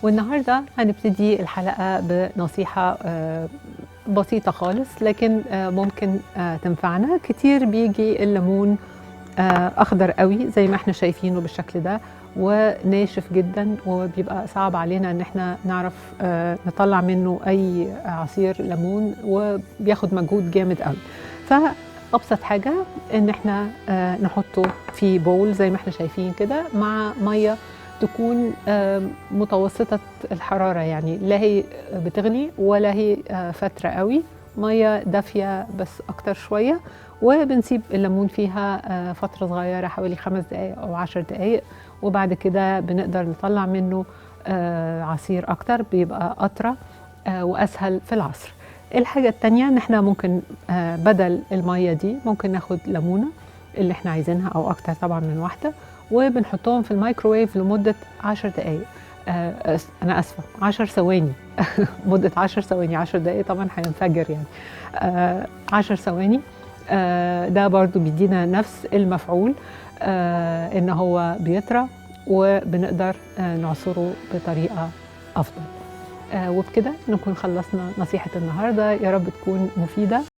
والنهارده هنبتدي الحلقة بنصيحة بسيطة خالص، لكن ممكن تنفعنا كتير. بيجي الليمون أخضر قوي زي ما احنا شايفينه بالشكل ده، وناشف جدا، وبيبقى صعب علينا ان احنا نعرف نطلع منه اي عصير ليمون، وبياخد مجهود جامد قوي. فأبسط حاجة ان احنا نحطه في بول زي ما احنا شايفين كده، مع مية تكون متوسطة الحرارة، يعني لا هي بتغلي ولا هي فترة قوي، مية دافية بس أكتر شوية. وبنسيب الليمون فيها فترة صغيرة، حوالي 5 دقايق أو 10 دقايق، وبعد كده بنقدر نطلع منه عصير أكتر، بيبقى أطرى وأسهل في العصر. الحاجة التانية إن احنا ممكن بدل المية دي ممكن ناخد ليمونة اللي احنا عايزينها أو أكتر طبعا من واحدة، وبنحطهم في الميكروويف لمدة 10 دقايق. أنا آسفة، 10 ثواني. مدة 10 ثواني، 10 دقايق طبعا هينفجر يعني. 10 ثواني. ده برضو بيدينا نفس المفعول، إن هو بيطرى وبنقدر نعصره بطريقة أفضل. وبكده نكون خلصنا نصيحة النهاردة، يا رب تكون مفيدة.